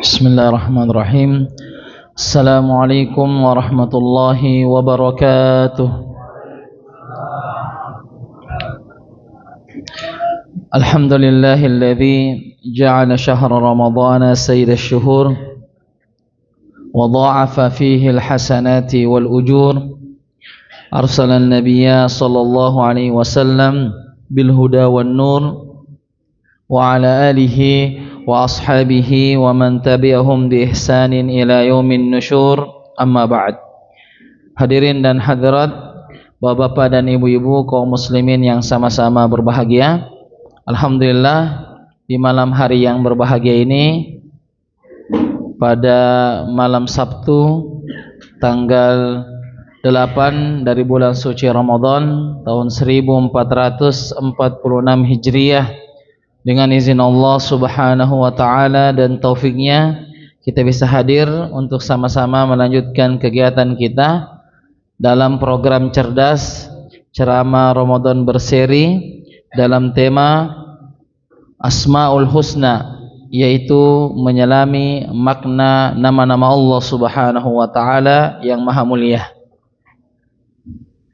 Bismillahirrahmanirrahim. Assalamualaikum warahmatullahi wabarakatuh. Alhamdulillahilladzi ja'ala syahra ramadhana sayyidasy syuhur wa dha'afa fihi alhasanati wal ujur. Arsala an-nabiyya sallallahu alaihi wasallam bil huda wan nur wa ala alihi wa ashabihi wa man tabi'ahum bi ihsanin ila yaumin nusyur, amma ba'd. Hadirin dan hadirat, bapak-bapak dan ibu-ibu kaum muslimin yang sama-sama berbahagia, alhamdulillah di malam hari yang berbahagia ini, pada malam Sabtu tanggal 8 dari bulan suci Ramadan tahun 1446 Hijriah, dengan izin Allah subhanahu wa ta'ala dan taufiknya, kita bisa hadir untuk sama-sama melanjutkan kegiatan kita dalam program cerdas ceramah Ramadan berseri dalam tema Asmaul Husna, yaitu menyelami makna nama-nama Allah subhanahu wa ta'ala yang maha mulia.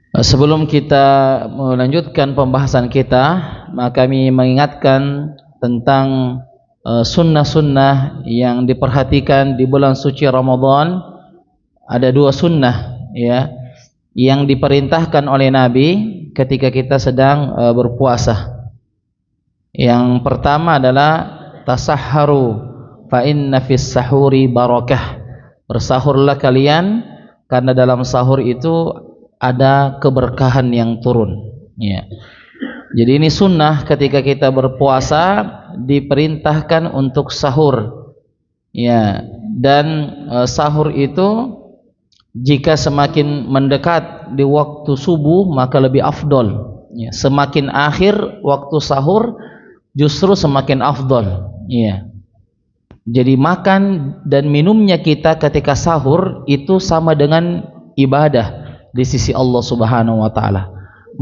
Sebelum kita melanjutkan pembahasan kita, maka kami mengingatkan tentang sunnah-sunnah yang diperhatikan di bulan suci Ramadan. Ada dua sunnah ya yang diperintahkan oleh Nabi ketika kita sedang berpuasa. Yang pertama adalah tasahharu fa inna fis sahuri barakah. Bersahurlah kalian karena dalam sahur itu ada keberkahan yang turun ya. Jadi ini sunnah, ketika kita berpuasa diperintahkan untuk sahur ya. Dan sahur itu jika semakin mendekat di waktu subuh maka lebih afdol ya. Semakin akhir waktu sahur justru semakin afdol ya. Jadi makan dan minumnya kita ketika sahur itu sama dengan ibadah di sisi Allah subhanahu wa ta'ala.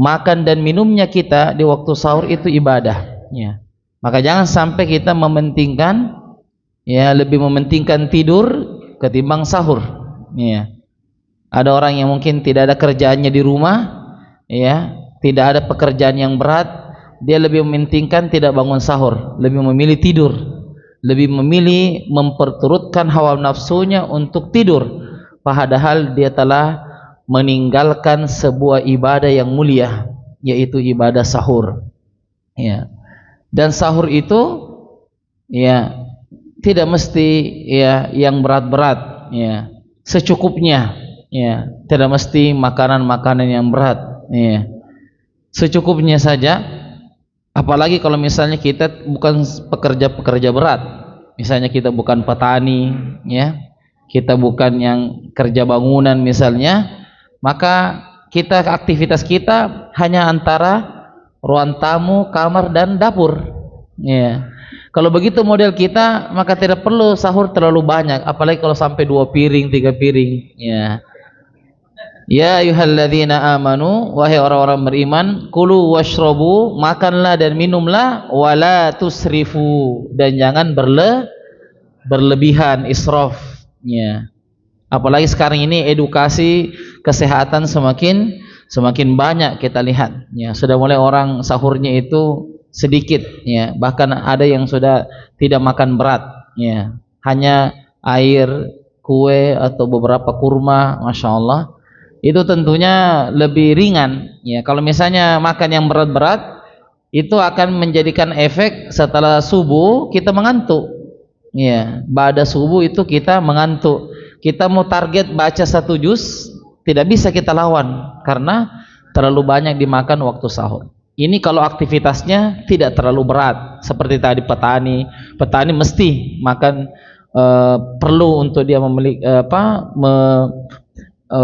Makan dan minumnya kita di waktu sahur itu ibadah ya. Maka jangan sampai kita mementingkan ya, lebih mementingkan tidur ketimbang sahur ya. Ada orang yang mungkin tidak ada kerjaannya di rumah ya, tidak ada pekerjaan yang berat, dia lebih mementingkan tidak bangun sahur, lebih memilih tidur, lebih memilih memperturutkan hawa nafsunya untuk tidur, padahal dia telah meninggalkan sebuah ibadah yang mulia, yaitu ibadah sahur ya. Dan sahur itu ya tidak mesti ya yang berat-berat ya, secukupnya ya, tidak mesti makanan-makanan yang berat ya, secukupnya saja. Apalagi kalau misalnya kita bukan pekerja-pekerja berat, misalnya kita bukan petani ya, kita bukan yang kerja bangunan misalnya, maka kita aktivitas kita hanya antara ruang tamu, kamar dan dapur ya. Kalau begitu model kita, maka tidak perlu sahur terlalu banyak, apalagi kalau sampai 2 piring 3 piring ya. Ya ayyuhalladzina amanu, wahai orang-orang beriman, kulu washrabu, makanlah dan minumlah, wala tusrifu, dan jangan berlebihan, israf ya. Apalagi sekarang ini edukasi kesehatan semakin banyak kita lihat ya. Sudah mulai orang sahurnya itu sedikit ya, bahkan ada yang sudah tidak makan berat ya, hanya air, kue atau beberapa kurma, masya Allah. Itu tentunya lebih ringan ya. Kalau misalnya makan yang berat-berat, itu akan menjadikan efek setelah subuh kita mengantuk ya. Ba'da subuh itu kita mengantuk. Kita mau target baca 1 juz, tidak bisa kita lawan karena terlalu banyak dimakan waktu sahur. Ini kalau aktivitasnya tidak terlalu berat, seperti tadi petani mesti makan, perlu untuk dia memiliki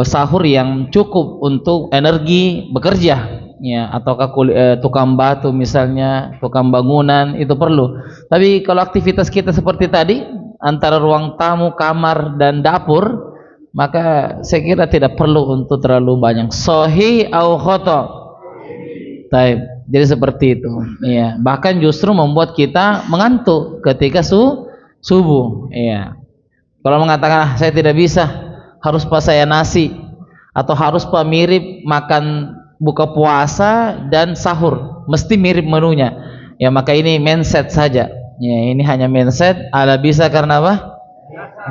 sahur yang cukup untuk energi bekerja ya, ataukah tukang batu misalnya, tukang bangunan, itu perlu. Tapi kalau aktivitas kita seperti tadi antara ruang tamu, kamar dan dapur, maka saya kira tidak perlu untuk terlalu banyak. Sahih au khata. Taib. Jadi seperti itu ya. Bahkan justru membuat kita mengantuk ketika Subuh. Iya. Kalau mengatakan saya tidak bisa, harus pas saya nasi atau harus pak mirip makan buka puasa dan sahur, mesti mirip menunya. Ya maka ini mindset saja. Ya ini hanya mindset. Ala bisa karena apa?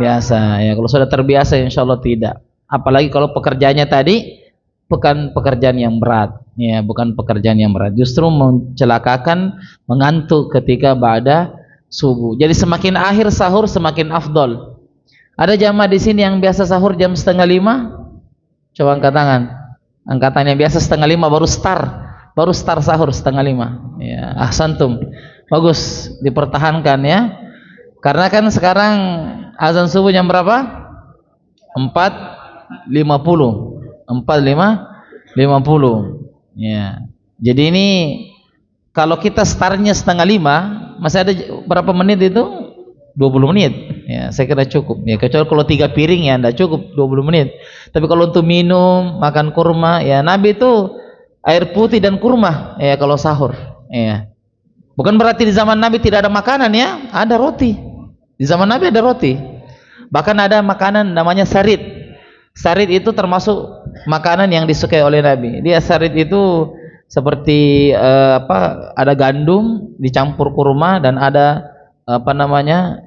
Biasa. Ya kalau sudah terbiasa insya Allah tidak. Apalagi kalau pekerjaannya tadi bukan pekerjaan yang berat. Ya bukan pekerjaan yang berat. Justru mencelakakan, mengantuk ketika ba'da subuh. Jadi semakin akhir sahur semakin afdol. Ada jamaah di sini yang biasa sahur jam 4:30? Coba angkat tangan. Angkatan yang biasa 4:30 baru start sahur 4:30. Ya, ahsantum. Bagus, dipertahankan ya. Karena kan sekarang azan subuh jam berapa? 4:50. 4:50. Ya. Jadi ini kalau kita startnya 4:30, masih ada berapa menit itu? 20 menit. Ya, saya kira cukup. Ya, kecuali kalau 3 piring ya enggak cukup 20 menit. Tapi kalau untuk minum, makan kurma, ya Nabi itu air putih dan kurma ya kalau sahur. Ya. Bukan berarti di zaman Nabi tidak ada makanan ya, ada roti. Di zaman Nabi ada roti. Bahkan ada makanan namanya sarit. Sarit itu termasuk makanan yang disukai oleh Nabi. Dia sarit itu seperti ada gandum dicampur kurma dan ada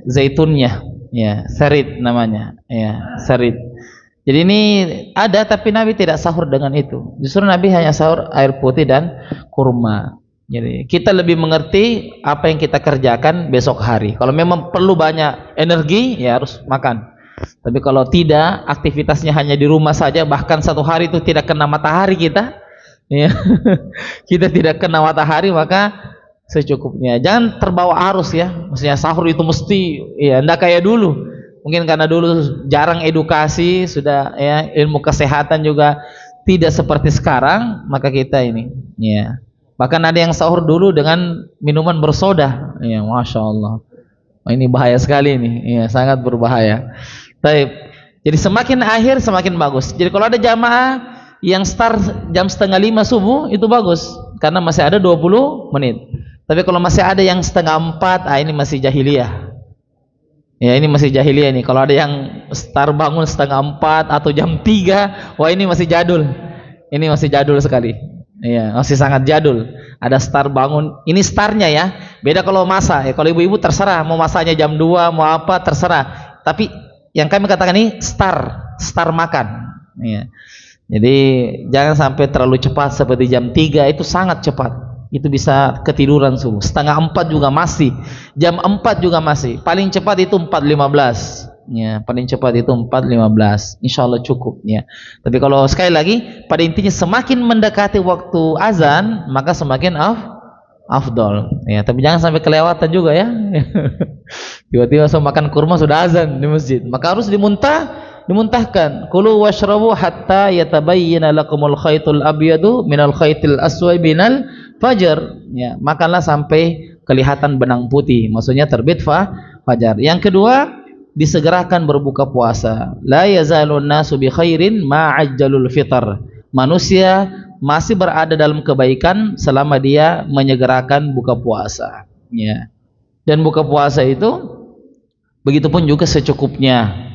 zaitunnya, ya sarit namanya, ya sarit. Jadi ini ada tapi Nabi tidak sahur dengan itu. Justru Nabi hanya sahur air putih dan kurma. Jadi kita lebih mengerti apa yang kita kerjakan besok hari. Kalau memang perlu banyak energi ya harus makan. Tapi kalau tidak, aktivitasnya hanya di rumah saja, bahkan satu hari itu tidak kena matahari kita, ya. Kita tidak kena matahari maka secukupnya. Jangan terbawa arus ya. Maksudnya sahur itu mesti ya enggak kayak dulu. Mungkin karena dulu jarang edukasi, sudah ya ilmu kesehatan juga tidak seperti sekarang, maka kita ini ya. Bahkan ada yang sahur dulu dengan minuman bersoda. Ya, Masya Allah. Oh, ini bahaya sekali ini. Ya, sangat berbahaya. Baik. Jadi semakin akhir semakin bagus. Jadi kalau ada jamaah yang start jam 4:30 subuh itu bagus karena masih ada 20 menit. Tapi kalau masih ada yang 3:30, ini masih jahiliyah. Ya ini masih jahiliyah nih. Kalau ada yang start bangun 3:30 atau jam 3, wah ini masih jadul. Ini masih jadul sekali. Iya, masih sangat jadul. Ada start bangun. Ini startnya ya. Beda kalau masa. Ya kalau ibu-ibu terserah mau masanya jam 2, mau apa terserah. Tapi yang kami katakan ini start makan. Iya. Jadi jangan sampai terlalu cepat seperti jam 3 itu sangat cepat. Itu bisa ketiduran subuh. 3:30 juga masih. Jam 4 juga masih. Paling cepat itu 4:15. Ya, paling cepat itu 4:15. Insyaallah cukup ya. Tapi kalau sekali lagi pada intinya semakin mendekati waktu azan, maka semakin afdol. Ya, tapi jangan sampai kelewatan juga ya. Tiba-tiba mau makan kurma sudah azan di masjid. Maka harus dimuntahkan. Kulu washrabu hatta yatabayyana lakumul khaytul abyadu minal khaytil aswad minal fajar. Ya, makanlah sampai kelihatan benang putih. Maksudnya terbit fajar. Yang kedua, disegerakan berbuka puasa. La yazalun nasu bi khairin ma ajjalul fitr. Manusia masih berada dalam kebaikan selama dia menyegerakan buka puasa. Ya. Dan buka puasa itu begitupun juga secukupnya.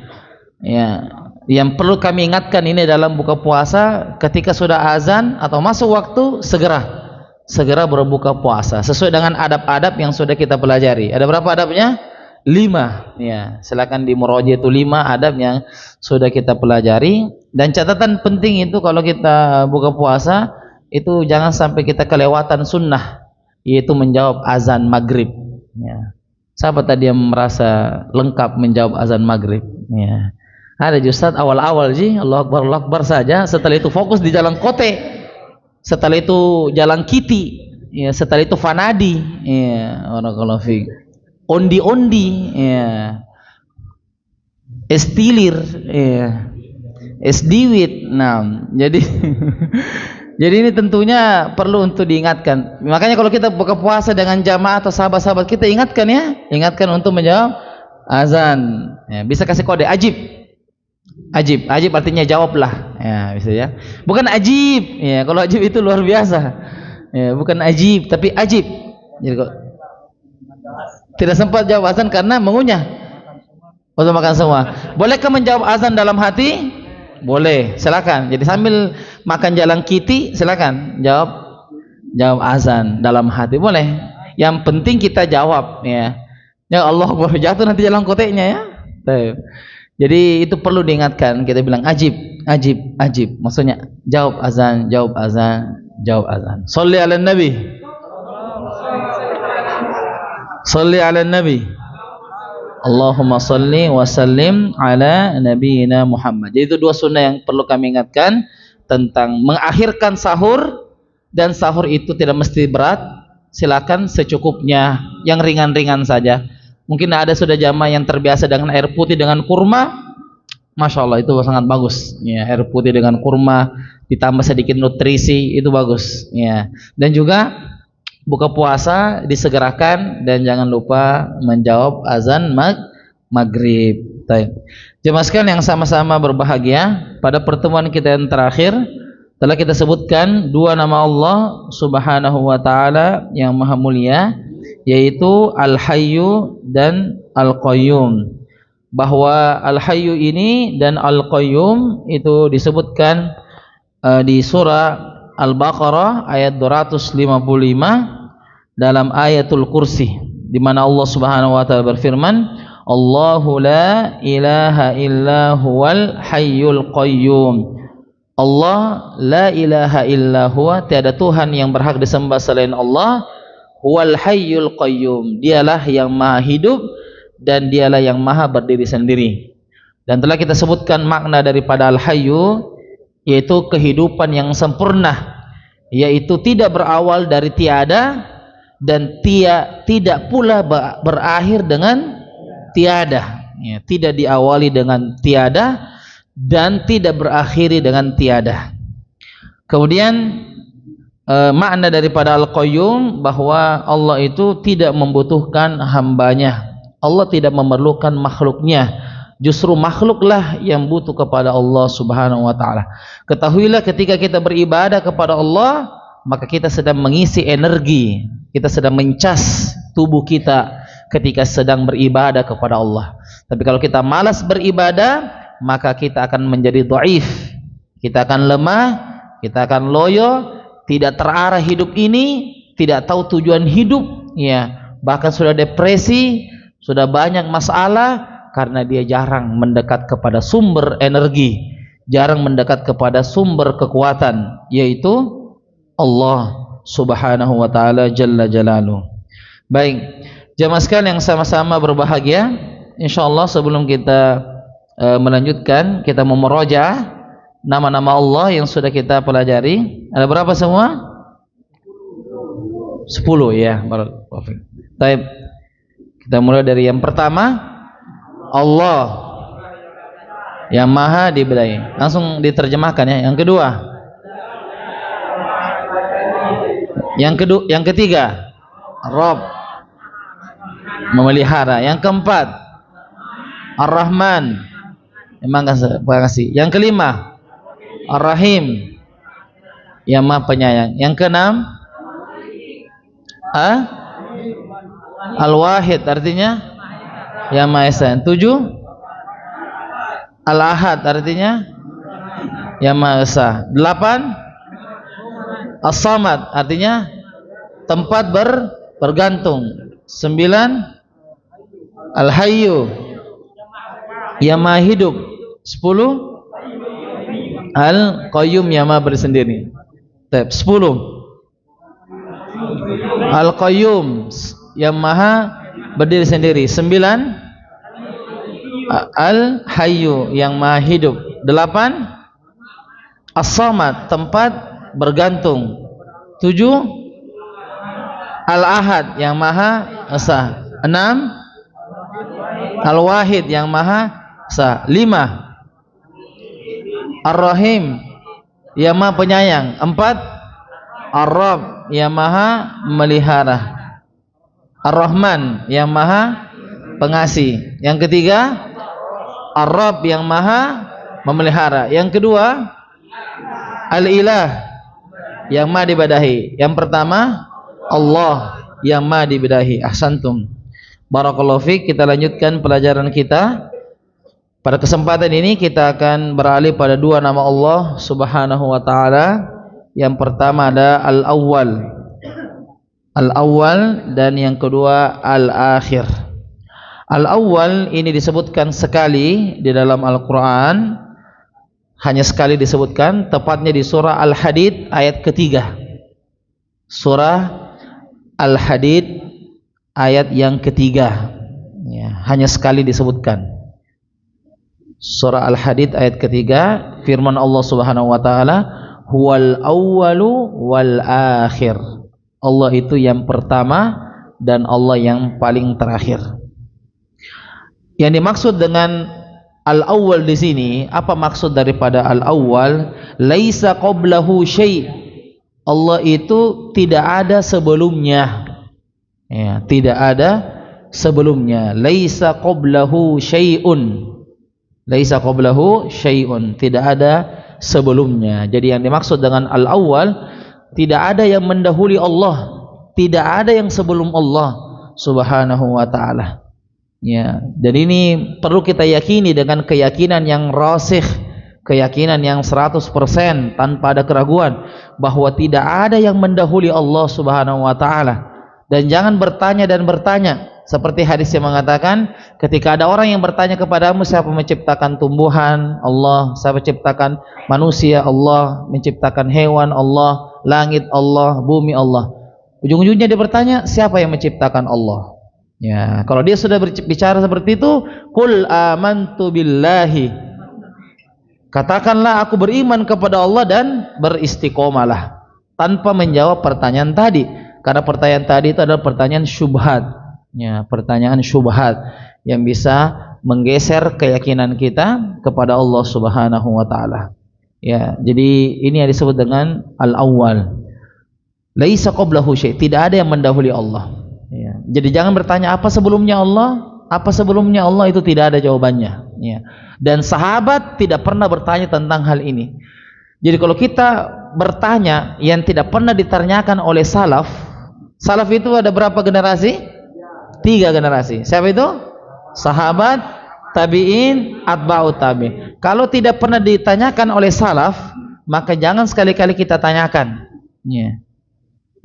Ya, yang perlu kami ingatkan ini dalam buka puasa ketika sudah azan atau masuk waktu segera berbuka puasa sesuai dengan adab-adab yang sudah kita pelajari. Ada berapa adabnya? 5. Ya, silakan di murojaah itu 5 adab yang sudah kita pelajari. Dan catatan penting itu kalau kita buka puasa itu jangan sampai kita kelewatan sunnah, yaitu menjawab azan maghrib. Ya. Siapa tadi yang merasa lengkap menjawab azan maghrib? Ya. Ada Ustaz awal-awal Allah Akbar saja, setelah itu fokus di jalan kote, setelah itu jalan kiti, ya, setelah itu fanadi, ya, barakallahu fiik. Ondi-ondi, ya. Estilir, ya. Esdiwit. Nah, jadi jadi ini tentunya perlu untuk diingatkan. Makanya kalau kita buka puasa dengan jamaah atau sahabat-sahabat kita ingatkan ya, ingatkan untuk menjawab azan. Ya, bisa kasih kode ajib. Ajib artinya jawablah. Ya, bisa ya. Bukan ajib. Ya, kalau ajib itu luar biasa. Ya, bukan ajib tapi ajib. Jadi kok tidak sempat jawab azan karena mengunyah. Untuk makan semua. Bolehkah menjawab azan dalam hati? Boleh, silakan. Jadi sambil makan jalan kiti, silakan jawab azan dalam hati, boleh. Yang penting kita jawab, ya. Ya Allah, baru jatuh nanti jalan koteknya, ya. Jadi itu perlu diingatkan. Kita bilang ajib, ajib, ajib. Maksudnya jawab azan, jawab azan, jawab azan. Sholli ala nabi. Sholli ala nabi. Allahumma salli wa sallim ala nabiyina Muhammad. Jadi itu dua sunnah yang perlu kami ingatkan tentang mengakhirkan sahur, dan sahur itu tidak mesti berat. Silakan secukupnya, yang ringan-ringan saja. Mungkin ada sudah jamaah yang terbiasa dengan air putih dengan kurma, Masya Allah itu sangat bagus. Ya, air putih dengan kurma ditambah sedikit nutrisi itu bagus. Ya, dan juga buka puasa disegerakan dan jangan lupa menjawab azan maghrib. Jemaah sekalian yang sama-sama berbahagia, pada pertemuan kita yang terakhir telah kita sebutkan dua nama Allah Subhanahu wa taala yang maha mulia, yaitu Al-Hayyu dan Al-Qayyum. Bahwa Al-Hayyu ini dan Al-Qayyum itu disebutkan di surah Al-Baqarah ayat 255 dalam ayatul kursi, di mana Allah Subhanahu wa taala berfirman, Allahu la ilaha illa huwal hayyul qayyum. Allah la ilaha illa huwa, tiada Tuhan yang berhak disembah selain Allah, huwal hayyul qayyum, dialah yang maha hidup dan dialah yang maha berdiri sendiri. Dan telah kita sebutkan makna daripada al-hayyu, yaitu kehidupan yang sempurna, yaitu tidak berawal dari tiada dan tidak pula berakhir dengan tiada, ya, tidak diawali dengan tiada dan tidak berakhiri dengan tiada. Kemudian makna daripada Al-Qayyum, bahwa Allah itu tidak membutuhkan hambanya, Allah tidak memerlukan makhluknya. Justru makhluklah yang butuh kepada Allah Subhanahu wa taala. Ketahuilah ketika kita beribadah kepada Allah, maka kita sedang mengisi energi, kita sedang mencas tubuh kita ketika sedang beribadah kepada Allah. Tapi kalau kita malas beribadah, maka kita akan menjadi dhaif, kita akan lemah, kita akan loyo, tidak terarah hidup ini, tidak tahu tujuan hidup, ya, bahkan sudah depresi, sudah banyak masalah karena dia jarang mendekat kepada sumber energi, jarang mendekat kepada sumber kekuatan, yaitu Allah Subhanahu wa taala jalla jalaluhu. Baik, jemaah sekalian yang sama-sama berbahagia, insyaallah sebelum kita melanjutkan, kita memurojaah nama-nama Allah yang sudah kita pelajari. Ada berapa semua? 10 ya. Baik. Kita mulai dari yang pertama, Allah yang maha dibedai. Langsung diterjemahkan ya. Yang kedua, yang ketiga, Rabb, memelihara. Yang keempat, Ar-Rahman, memang kasih. Yang kelima, Ar-Rahim, yang maha penyayang. Yang keenam, Al-Wahid, artinya yang maha esa. 7, Al-Ahad, artinya yang maha esa. 8, As-Samad, artinya tempat bergantung. 9, Al-Hayyu, yang maha hidup. 10, Al-Qayyum, yang maha bersendiri. 10, Al-Qayyum, yang maha berdiri sendiri. 9, Al-Hayyu, yang maha hidup. 8, As-Samad, tempat bergantung. 7, Al-Ahad, yang maha esa. 6, Al-Wahid, yang maha esa. 5, Ar-Rahim, yang maha penyayang. 4, Ar-Rabb, yang maha melihara. Ar-Rahman, yang maha pengasih. Yang ketiga, Ar-Rabb, yang maha memelihara. Yang kedua, Al-Ilah, yang maha dibadahi. Yang pertama, Allah, yang maha dibadahi. Ahsantum. Barakallahu fiik. Kita lanjutkan pelajaran kita Pada kesempatan ini kita akan beralih pada dua nama Allah Subhanahu wa taala. Yang pertama ada Al-Awwal. Al-Awwal dan yang kedua Al-Akhir. Al-Awwal ini disebutkan sekali di dalam Al-Qur'an. Hanya sekali disebutkan, tepatnya di surah Al-Hadid ayat ketiga. Surah Al-Hadid ayat yang ketiga. Ya, hanya sekali disebutkan. Surah Al-Hadid ayat ketiga, firman Allah Subhanahu wa taala, "Huwal awwalu wal akhir." Allah itu yang pertama dan Allah yang paling terakhir. Yang dimaksud dengan al-awwal di sini, apa maksud daripada al-awwal? Laisa qablahu syai'. Allah itu tidak ada sebelumnya. Ya, tidak ada sebelumnya. Laisa qablahu syai'un. Laisa qablahu syai'un, tidak ada sebelumnya. Jadi yang dimaksud dengan al-awwal, tidak ada yang mendahului Allah, tidak ada yang sebelum Allah Subhanahu wa taala. Ya, dan ini perlu kita yakini dengan keyakinan yang rasikh, keyakinan yang 100% tanpa ada keraguan bahwa tidak ada yang mendahului Allah Subhanahu wa taala. Dan jangan bertanya dan bertanya. Seperti hadis yang mengatakan, ketika ada orang yang bertanya kepadamu, siapa menciptakan tumbuhan? Allah. Siapa menciptakan manusia? Allah. Menciptakan hewan? Allah. Langit? Allah. Bumi? Allah. Ujung-ujungnya dia bertanya, siapa yang menciptakan Allah? Ya, kalau dia sudah berbicara seperti itu, qul amantu billahi. Katakanlah aku beriman kepada Allah dan beristiqomalah, tanpa menjawab pertanyaan tadi. Karena pertanyaan tadi itu adalah pertanyaan syubhat. Ya, pertanyaan syubhat yang bisa menggeser keyakinan kita kepada Allah Subhanahu wa taala. Ya, jadi ini yang disebut dengan al-awwal. Laisa qablahu syai', tidak ada yang mendahului Allah. Ya, jadi jangan bertanya apa sebelumnya Allah, apa sebelumnya Allah, itu tidak ada jawabannya. Ya. Dan sahabat tidak pernah bertanya tentang hal ini. Jadi kalau kita bertanya yang tidak pernah ditanyakan oleh salaf, salaf itu ada berapa generasi? 3 generasi. Siapa itu? Sahabat, tabi'in, atba'ut tabi'in. Kalau tidak pernah ditanyakan oleh salaf, maka jangan sekali-kali kita tanyakan. Ya.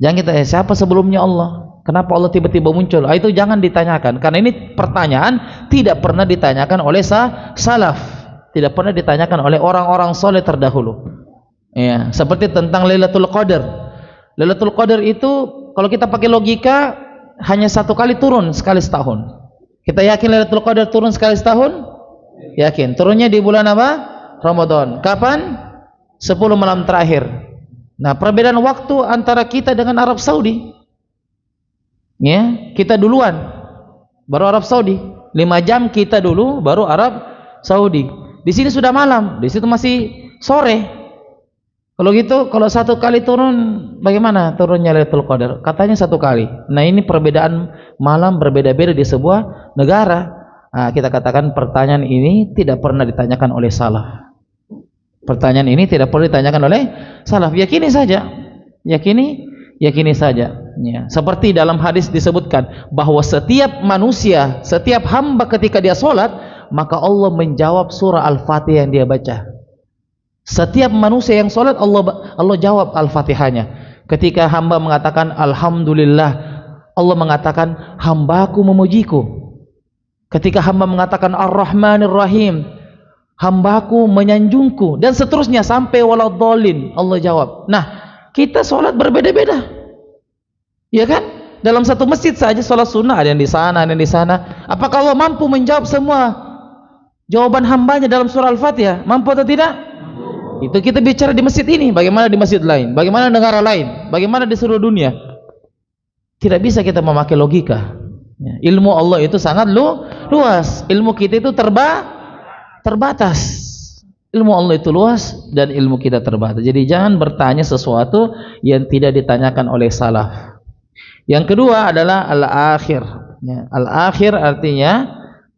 Jangan kita siapa sebelumnya Allah? Kenapa Allah tiba-tiba muncul? Itu jangan ditanyakan, karena ini pertanyaan tidak pernah ditanyakan oleh salaf, tidak pernah ditanyakan oleh orang-orang soleh terdahulu. Ya, seperti tentang Lailatul Qadar. Lailatul Qadar itu kalau kita pakai logika hanya satu kali turun sekali setahun. Kita yakin Lailatul Qadar turun sekali setahun? Yakin. Turunnya di bulan apa? Ramadan. Kapan? 10 malam terakhir. Nah, perbedaan waktu antara kita dengan Arab Saudi. Ya, kita duluan baru Arab Saudi. 5 jam kita dulu baru Arab Saudi. Di sini sudah malam, di situ masih sore. Kalau gitu, kalau satu kali turun, bagaimana turunnya Lailatul Qadar? Katanya satu kali. Nah, ini perbedaan malam berbeda-beda di sebuah negara. Nah, kita katakan pertanyaan ini tidak pernah ditanyakan oleh salaf. Pertanyaan ini tidak perlu ditanyakan oleh salaf. Yakini saja. Yakini saja. Ya. Seperti dalam hadis disebutkan bahwa setiap manusia, setiap hamba ketika dia sholat, maka Allah menjawab surah Al-Fatihah yang dia baca. Setiap manusia yang sholat, Allah jawab Al-Fatihahnya. Ketika hamba mengatakan Alhamdulillah, Allah mengatakan hambaku memujiku. Ketika hamba mengatakan Ar-Rahmanir Rahim, hambaku menyanjungku, dan seterusnya sampai waladhdallin, Allah jawab. Nah, kita sholat berbeda-beda, ya kan? Dalam satu masjid saja sholat sunnah, ada yang di sana, ada yang di sana. Apakah Allah mampu menjawab semua jawaban hambanya dalam surah Al-Fatihah? Mampu atau tidak? Itu kita bicara di masjid ini, bagaimana di masjid lain, bagaimana negara lain, bagaimana di seluruh dunia. Tidak bisa kita memakai logika. Ilmu Allah itu sangat luas, ilmu kita itu terbatas. Ilmu Allah itu luas dan ilmu kita terbatas. Jadi jangan bertanya sesuatu yang tidak ditanyakan oleh salaf. Yang kedua adalah al-akhir. Al-akhir artinya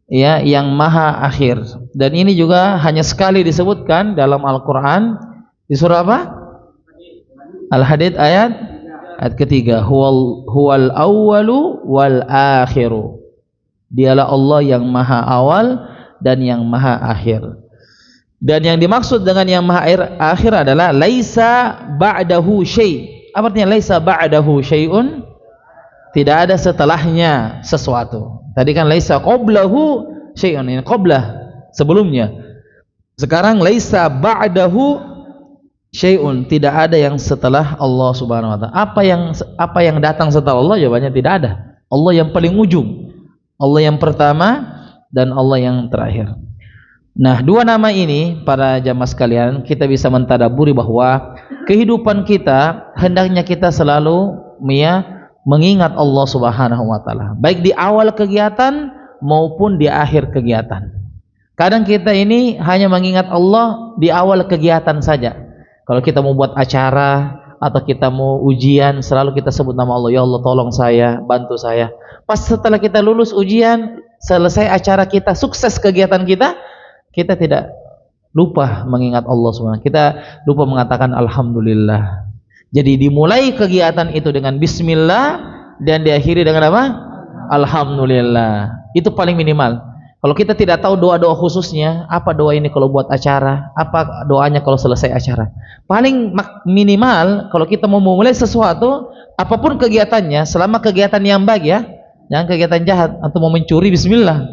ya, yang maha akhir. Dan ini juga hanya sekali disebutkan dalam Al-Quran. Di surah apa? Al-Hadid ayat ketiga. Huwal awwalu wal akhiru. Dialah Allah yang maha awal dan yang maha akhir. Dan yang dimaksud dengan yang maha akhir adalah laisa ba'dahu syai'. Apa artinya laisa ba'dahu syai'un? Tidak ada setelahnya sesuatu. Tadi kan laisa qablahu syai'un, ini qablah sebelumnya. Sekarang laisa ba'dahu syai'un, tidak ada yang setelah Allah Subhanahu wa taala. Apa yang datang setelah Allah? Jawabannya tidak ada. Allah yang paling ujung, Allah yang pertama, dan Allah yang terakhir. Nah, dua nama ini para jamaah sekalian, kita bisa mentadaburi bahwa kehidupan kita hendaknya kita selalu mengingat Allah Subhanahu wa taala, baik di awal kegiatan maupun di akhir kegiatan. Kadang kita ini hanya mengingat Allah di awal kegiatan saja. Kalau kita mau buat acara atau kita mau ujian, selalu kita sebut nama Allah, ya Allah tolong saya, bantu saya. Pas setelah kita lulus ujian, selesai acara kita, sukses kegiatan kita, kita tidak lupa mengingat Allah SWT. Kita lupa mengatakan alhamdulillah. Jadi dimulai kegiatan itu dengan bismillah dan diakhiri dengan apa? Alhamdulillah. Itu paling minimal. Kalau kita tidak tahu doa-doa khususnya, apa doa ini kalau buat acara, apa doanya kalau selesai acara. Paling minimal kalau kita mau memulai sesuatu, apapun kegiatannya, selama kegiatan yang baik ya, jangan kegiatan jahat. Atau mau mencuri, bismillah.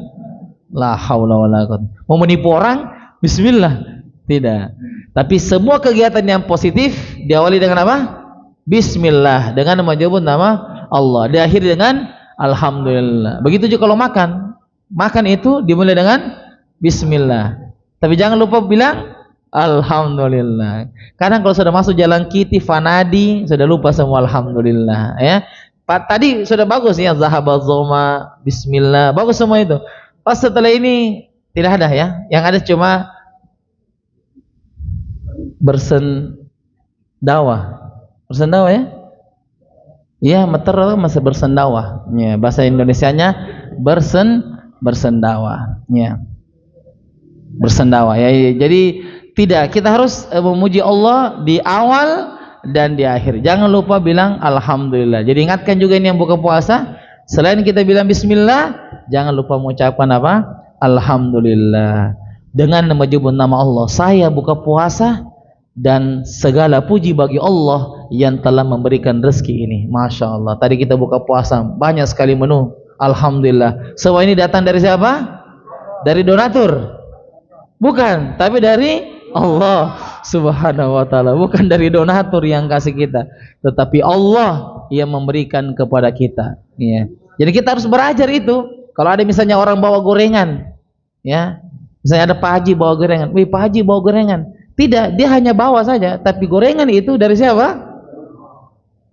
La haula wala quwwata. Mau menipu orang, bismillah. Tidak. Tapi semua kegiatan yang positif diawali dengan apa? Bismillah, dengan menyebut nama Allah. Diakhiri dengan alhamdulillah. Begitu juga kalau makan. Makan itu dimulai dengan bismillah. Tapi jangan lupa bilang alhamdulillah. Kadang kalau sudah masuk jalan kiti fanadi, sudah lupa semua alhamdulillah ya. Tadi sudah bagus ya, zahabaz zoma, bismillah, bagus semua itu. Pas setelah ini tidak ada ya. Yang ada cuma bersendawa. Bersendawa ya? Iya, meter masih bersendawa. Ya, bahasa Indonesianya bersendawa. Ya. Bersendawa ya. Jadi tidak, kita harus memuji Allah di awal dan di akhir. Jangan lupa bilang alhamdulillah. Jadi ingatkan juga ini yang buka puasa, selain kita bilang bismillah, jangan lupa mengucapkan apa? Alhamdulillah. Dengan menyebut nama Allah, saya buka puasa dan segala puji bagi Allah yang telah memberikan rezeki ini. Masya Allah. Tadi kita buka puasa, banyak sekali menu. Alhamdulillah. Semua ini datang dari siapa? Dari donatur? Bukan, tapi dari Allah Subhanahu wa taala. Bukan dari donatur yang kasih kita, tetapi Allah yang memberikan kepada kita. Ya. Jadi kita harus belajar itu. Kalau ada misalnya orang bawa gorengan, ya, misalnya ada Pak Haji bawa gorengan, wih Pak Haji bawa gorengan. Tidak, dia hanya bawa saja, tapi gorengan itu dari siapa?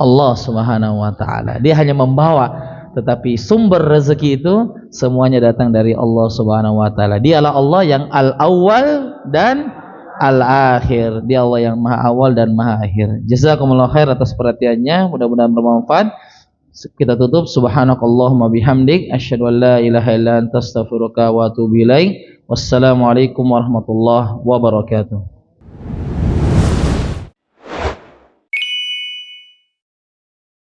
Allah Subhanahu wa taala. Dia hanya membawa, tetapi sumber rezeki itu semuanya datang dari Allah Subhanahu wa taala. Dialah Allah yang al-awwal dan al-akhir. Dia Allah yang maha awal dan maha akhir. Jazakumullah khair atas perhatiannya, mudah-mudahan bermanfaat. Kita tutup, subhanakallahumma bihamdik asyhadu an la ilaha illa anta astaghfiruka wa atubu ilaik. Wassalamualaikum warahmatullahi wabarakatuh.